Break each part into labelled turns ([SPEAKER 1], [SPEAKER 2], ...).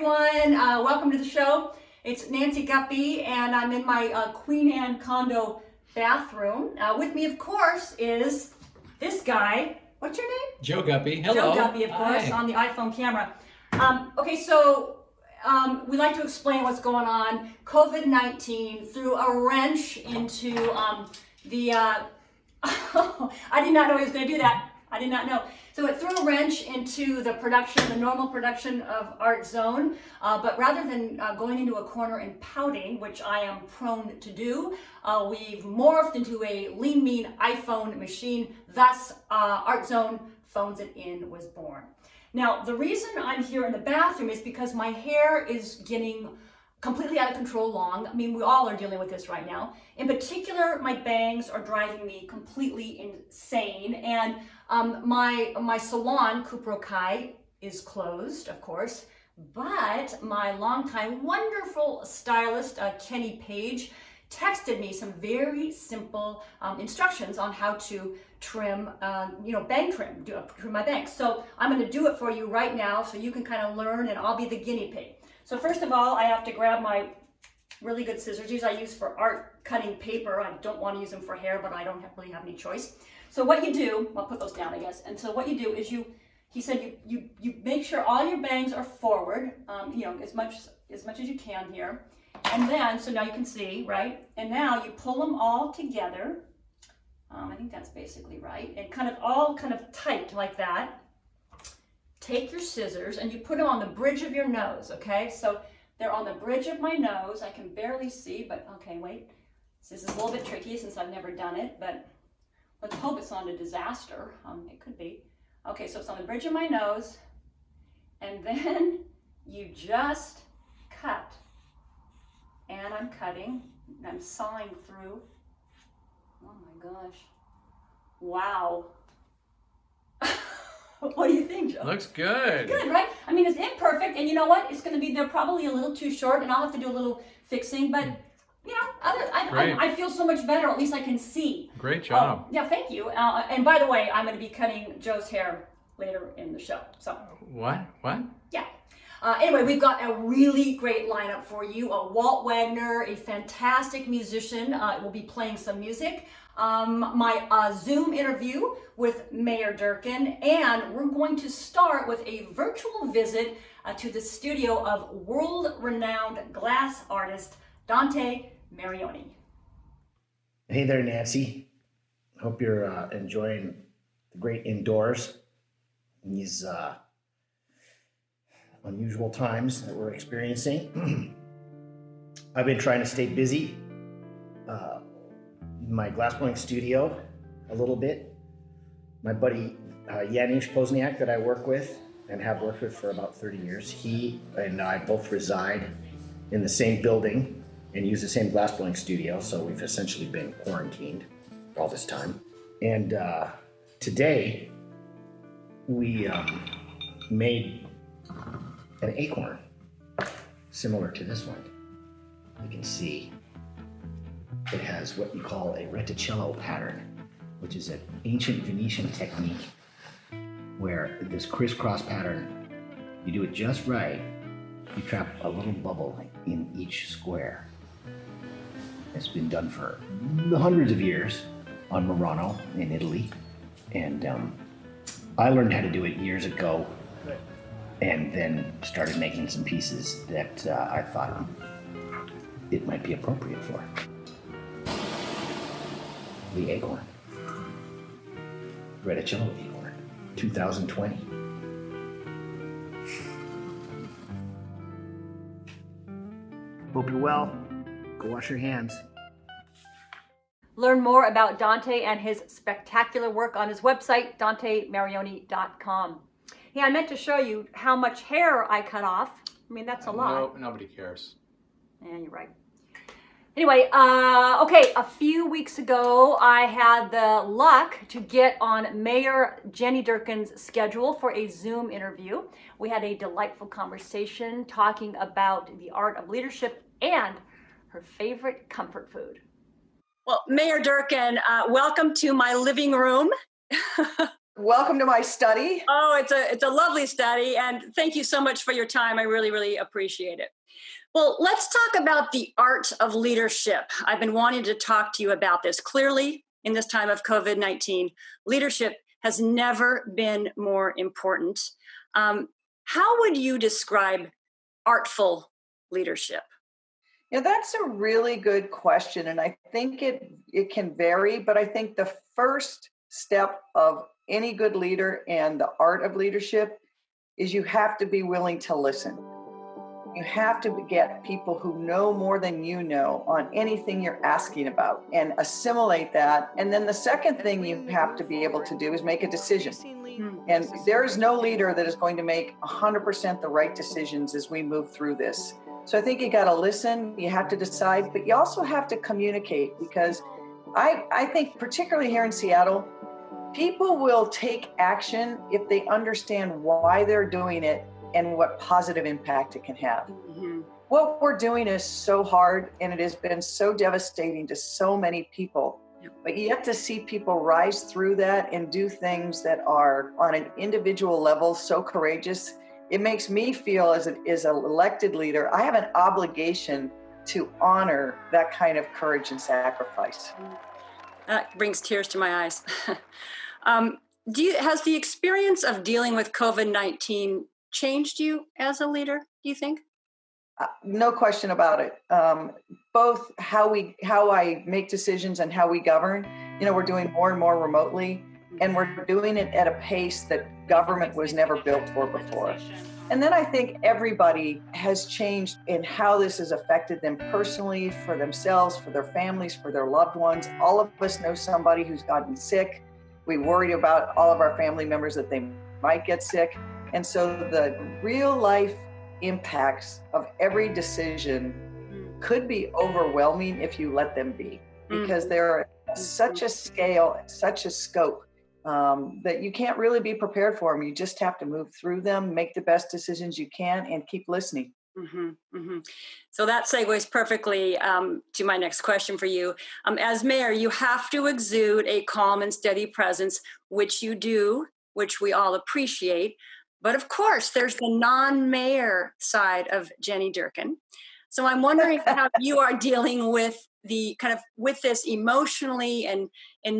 [SPEAKER 1] everyone. Welcome to the show. It's Nancy Guppy, and I'm in my Queen Anne condo bathroom. With me, of course, is this guy. What's your name?
[SPEAKER 2] Joe Guppy. Hello.
[SPEAKER 1] Joe Guppy, of course,
[SPEAKER 2] Hi.
[SPEAKER 1] on the iPhone camera. We like to explain what's going on. COVID-19 threw a wrench into I did not know he was going to do that. I did not know. So it threw a wrench into the production, the normal production of Art Zone. But rather than going into a corner and pouting, which I am prone to do, we've morphed into a lean, mean iPhone machine. Thus, Art Zone Phones It In was born. Now, the reason I'm here in the bathroom is because my hair is getting completely out of control long. I mean, we all are dealing with this right now. In particular, my bangs are driving me completely insane. And my salon, Cooped-up, is closed, of course. But my longtime wonderful stylist, Kenny Page, texted me some very simple instructions on how to trim, bang trim, trim my bangs. So I'm going to do it for you right now so you can kind of learn, and I'll be the guinea pig. So first of all, I have to grab my really good scissors. These I use for art cutting paper. I don't want to use them for hair, but I don't really have any choice. So what you do, I'll put those down, I guess. And so what you do is he said you make sure all your bangs are forward, as much as you can here. And then, so now you can see, right? And now you pull them all together. I think that's basically right. And kind of tight like that. Take your scissors and you put them on the bridge of your nose, okay? So they're on the bridge of my nose. I can barely see, but okay, wait. This is a little bit tricky since I've never done it, but let's hope it's not a disaster. It could be. Okay, so it's on the bridge of my nose, and then you just cut. And I'm cutting, and I'm sawing through. Oh my gosh. Wow. What do you think, Joe?
[SPEAKER 2] Looks good.
[SPEAKER 1] Good, right? I mean, it's imperfect, and you know what? It's going to be, they're probably a little too short, and I'll have to do a little fixing, but, I feel so much better. At least I can see.
[SPEAKER 2] Great job.
[SPEAKER 1] Yeah, thank you. And by the way, I'm going to be cutting Joe's hair later in the show. So.
[SPEAKER 2] What?
[SPEAKER 1] Yeah. Anyway, we've got a really great lineup for you. Walt Wagner, a fantastic musician, will be playing some music. My Zoom interview with Mayor Durkan, and we're going to start with a virtual visit to the studio of world-renowned glass artist Dante Marioni.
[SPEAKER 3] Hey there, Nancy. Hope you're enjoying the great indoors in these unusual times that we're experiencing. I've been trying to stay busy in my glassblowing studio a little bit. My buddy Janusz Pozniak, that I work with and have worked with for about 30 years, he and I both reside in the same building and use the same glassblowing studio, so we've essentially been quarantined all this time. And today we made an acorn similar to this one. You can see it has what you call a reticello pattern, which is an ancient Venetian technique where this crisscross pattern, you do it just right, you trap a little bubble in each square. It's been done for hundreds of years on Murano in Italy, and I learned how to do it years ago, and then started making some pieces that I thought it might be appropriate for. The acorn. Reticello acorn, 2020. Hope you're well. Go wash your hands.
[SPEAKER 1] Learn more about Dante and his spectacular work on his website, dantemarioni.com. Hey, I meant to show you how much hair I cut off. I mean, that's a lot.
[SPEAKER 2] No, nobody cares.
[SPEAKER 1] Yeah, you're right. Anyway, okay, a few weeks ago, I had the luck to get on Mayor Jenny Durkan's schedule for a Zoom interview. We had a delightful conversation talking about the art of leadership and her favorite comfort food. Well, Mayor Durkan, welcome to my living room.
[SPEAKER 2] Welcome to my study.
[SPEAKER 1] Oh, it's a lovely study, and thank you so much for your time. I really, really appreciate it. Well, let's talk about the art of leadership. I've been wanting to talk to you about this. Clearly, in this time of COVID-19, leadership has never been more important. How would you describe artful leadership?
[SPEAKER 2] Yeah, that's a really good question. And I think it can vary, but I think the first step of any good leader and the art of leadership is you have to be willing to listen. You have to get people who know more than you know on anything you're asking about and assimilate that. And then the second thing you have to be able to do is make a decision. And there is no leader that is going to make 100% the right decisions as we move through this. So I think you got to listen, you have to decide, but you also have to communicate, because I think particularly here in Seattle, people will take action if they understand why they're doing it and what positive impact it can have.
[SPEAKER 1] Mm-hmm.
[SPEAKER 2] What we're doing is so hard, and it has been so devastating to so many people. But yet to see people rise through that and do things that are on an individual level so courageous, it makes me feel as an elected leader, I have an obligation to honor that kind of courage and sacrifice.
[SPEAKER 1] That brings tears to my eyes. Has the experience of dealing with COVID-19 changed you as a leader, do you think?
[SPEAKER 2] No question about it. Both how I make decisions and how we govern. We're doing more and more remotely, and we're doing it at a pace that government was never built for before. And then I think everybody has changed in how this has affected them personally, for themselves, for their families, for their loved ones. All of us know somebody who's gotten sick. We worry about all of our family members that they might get sick. And so the real life impacts of every decision could be overwhelming if you let them be, because they're such a scale, such a scope, that you can't really be prepared for them. You just have to move through them, make the best decisions you can, and keep listening.
[SPEAKER 1] Mm-hmm, mm-hmm. So that segues perfectly to my next question for you. As mayor, you have to exude a calm and steady presence, which you do, which we all appreciate. But of course, there's the non-mayor side of Jenny Durkan. So I'm wondering how you are dealing with with this emotionally and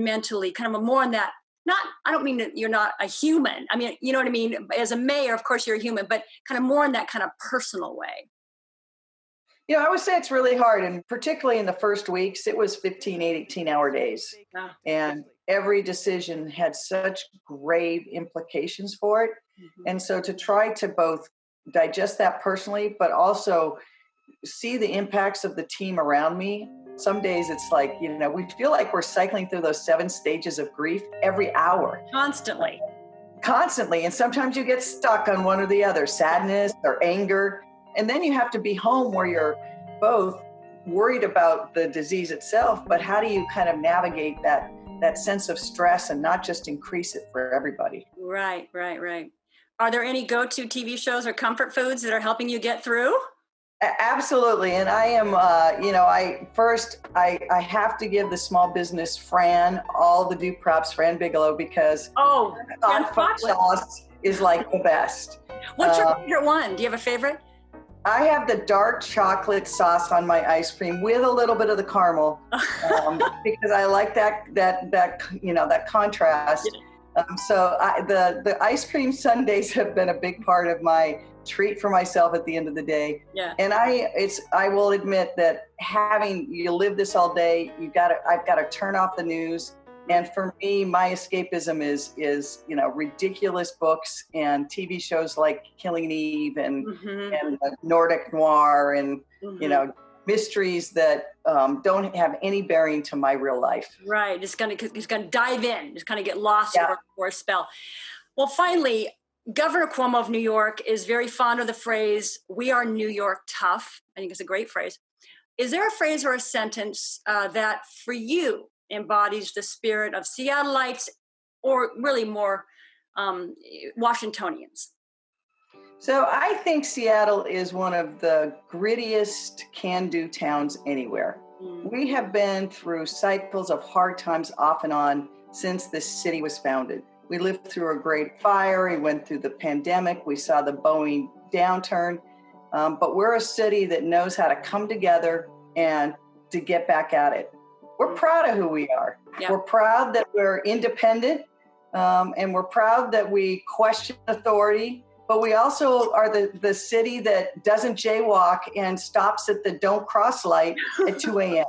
[SPEAKER 1] mentally, kind of more on that. I don't mean that you're not a human. I mean, you know what I mean? As a mayor, of course, you're a human, but kind of more in that kind of personal way.
[SPEAKER 2] I would say it's really hard. And particularly in the first weeks, it was 15, 18-hour days.
[SPEAKER 1] Yeah.
[SPEAKER 2] And every decision had such grave implications for it. Mm-hmm. And so to try to both digest that personally, but also see the impacts of the team around me. Some days it's like, we feel like we're cycling through those 7 stages of grief every hour.
[SPEAKER 1] Constantly.
[SPEAKER 2] And sometimes you get stuck on one or the other, sadness or anger. And then you have to be home where you're both worried about the disease itself, but how do you kind of navigate that sense of stress and not just increase it for everybody?
[SPEAKER 1] Right. Are there any go-to TV shows or comfort foods that are helping you get through?
[SPEAKER 2] Absolutely. And I am, I have to give the small business Fran all the due props, Fran Bigelow, because hot sauce is like the best.
[SPEAKER 1] What's your favorite one? Do you have a favorite?
[SPEAKER 2] I have the dark chocolate sauce on my ice cream with a little bit of the caramel, because I like that contrast. So the ice cream sundaes have been a big part of my treat for myself at the end of the day.
[SPEAKER 1] Yeah.
[SPEAKER 2] And I will admit that you live this all day, I've got to turn off the news. And for me, my escapism is ridiculous books and TV shows like Killing Eve and Nordic noir and mysteries that don't have any bearing to my real life.
[SPEAKER 1] Right, just gonna dive in, just kind of get lost for a spell. Well, finally, Governor Cuomo of New York is very fond of the phrase, "We are New York tough." I think it's a great phrase. Is there a phrase or a sentence that for you embodies the spirit of Seattleites, or really more Washingtonians?
[SPEAKER 2] So I think Seattle is one of the grittiest can-do towns anywhere. We have been through cycles of hard times off and on since this city was founded. We lived through a great fire. We went through the pandemic. We saw the Boeing downturn. But we're a city that knows how to come together and to get back at it. We're proud of who we are.
[SPEAKER 1] Yeah.
[SPEAKER 2] We're proud that we're independent, and we're proud that we question authority. But we also are the city that doesn't jaywalk and stops at the don't cross light at 2 a.m.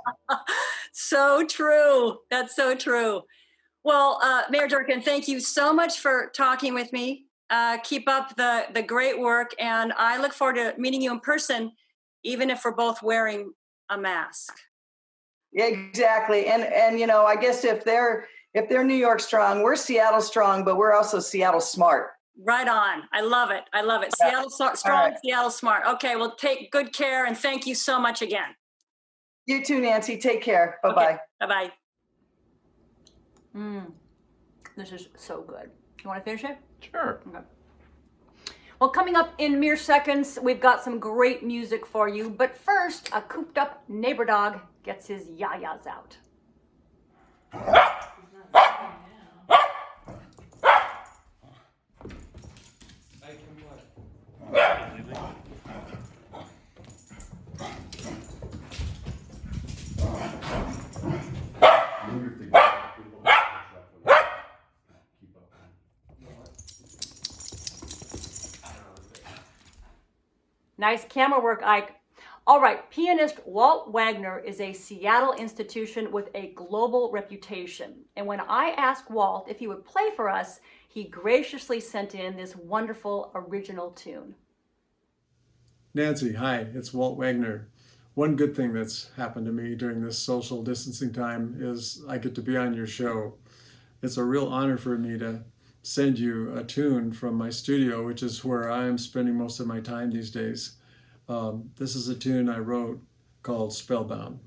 [SPEAKER 1] So true. That's so true. Well, Mayor Durkan, thank you so much for talking with me. Keep up the great work, and I look forward to meeting you in person, even if we're both wearing a mask.
[SPEAKER 2] Yeah, exactly. And you know, I guess if they're New York strong, we're Seattle strong, but we're also Seattle smart.
[SPEAKER 1] Right on. I love it. I love it.
[SPEAKER 2] Yeah.
[SPEAKER 1] Seattle strong,
[SPEAKER 2] right.
[SPEAKER 1] Seattle smart. Okay, well, take good care, and thank you so much again.
[SPEAKER 2] You too, Nancy. Take care. Bye-bye.
[SPEAKER 1] Okay. Bye-bye. This is so good. You want to finish it?
[SPEAKER 4] Sure.
[SPEAKER 1] Okay. Well, coming up in mere seconds, we've got some great music for you. But first, a cooped-up neighbor dog gets his yayas out. Nice camera work, Ike. All right, pianist Walt Wagner is a Seattle institution with a global reputation. And when I asked Walt if he would play for us, he graciously sent in this wonderful original tune.
[SPEAKER 4] Nancy, hi, it's Walt Wagner. One good thing that's happened to me during this social distancing time is I get to be on your show. It's a real honor for me to send you a tune from my studio, which is where I'm spending most of my time these days. This is a tune I wrote called Spellbound.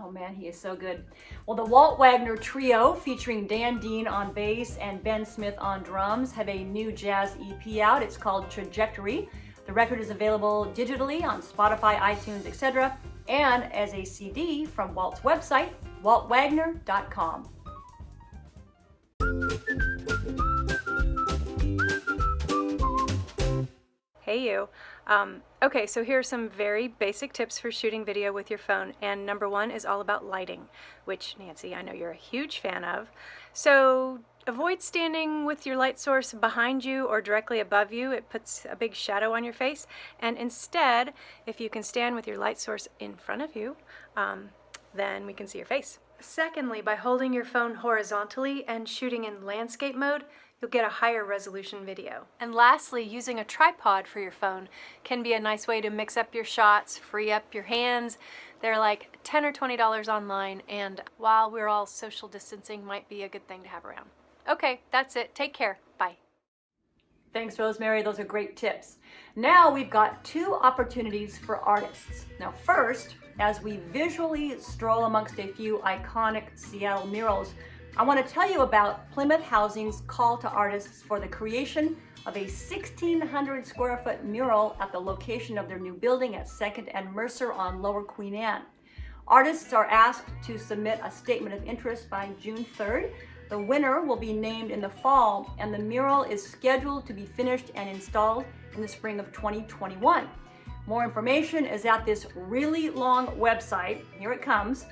[SPEAKER 1] Oh man, he is so good. Well, the Walt Wagner Trio, featuring Dan Dean on bass and Ben Smith on drums, have a new jazz EP out. It's called Trajectory. The record is available digitally on Spotify, iTunes, etc., and as a CD from Walt's website, waltwagner.com.
[SPEAKER 5] Hey you. Okay, so here are some very basic tips for shooting video with your phone, and number one is all about lighting, which, Nancy, I know you're a huge fan of. So avoid standing with your light source behind you or directly above you. It puts a big shadow on your face. And instead, if you can stand with your light source in front of you, then we can see your face. Secondly, by holding your phone horizontally and shooting in landscape mode, you'll get a higher resolution video. And lastly, using a tripod for your phone can be a nice way to mix up your shots, free up your hands. They're like $10 or $20 online, and while we're all social distancing, might be a good thing to have around. Okay, that's it. Take care. Bye.
[SPEAKER 1] Thanks, Rosemary. Those are great tips. Now we've got two opportunities for artists. Now first, as we visually stroll amongst a few iconic Seattle murals, I want to tell you about Plymouth Housing's call to artists for the creation of a 1,600 square foot mural at the location of their new building at 2nd and Mercer on Lower Queen Anne. Artists are asked to submit a statement of interest by June 3rd. The winner will be named in the fall, and the mural is scheduled to be finished and installed in the spring of 2021. More information is at this really long website. Here it comes.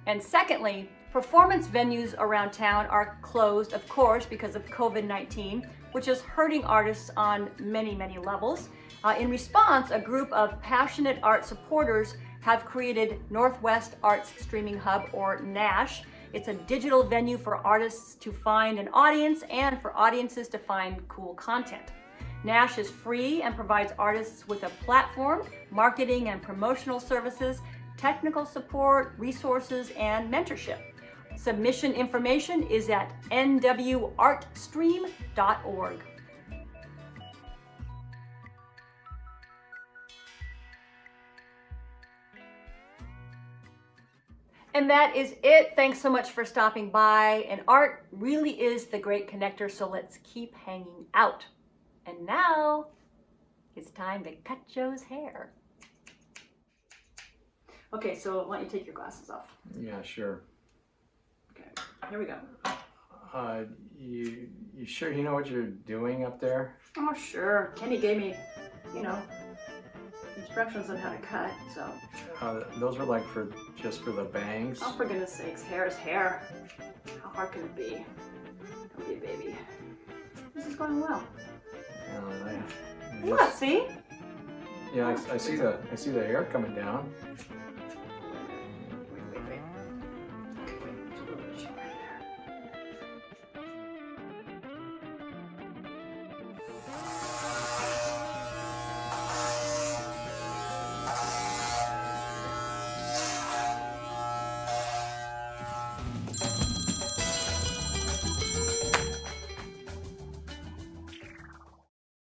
[SPEAKER 1] And secondly, performance venues around town are closed, of course, because of COVID-19, which is hurting artists on many, many levels. In response, a group of passionate art supporters have created Northwest Arts Streaming Hub, or NASH. It's a digital venue for artists to find an audience and for audiences to find cool content. NASH is free and provides artists with a platform, marketing and promotional services, technical support, resources, and mentorship. Submission information is at nwartstream.org. And that is it. Thanks so much for stopping by. And art really is the great connector, so let's keep hanging out. And now it's time to cut Joe's hair. Okay, so why don't you take your glasses off?
[SPEAKER 4] Yeah, sure.
[SPEAKER 1] Okay, here we go.
[SPEAKER 4] You sure you know what you're doing up there?
[SPEAKER 1] Oh, sure. Kenny gave me, instructions on how to cut, so.
[SPEAKER 4] Those were like just for the bangs?
[SPEAKER 1] Oh, for goodness sakes, hair is hair. How hard can it be? Don't be a baby. This is going well.
[SPEAKER 4] Yeah,
[SPEAKER 1] Look, see?
[SPEAKER 4] yeah, I see the hair coming down.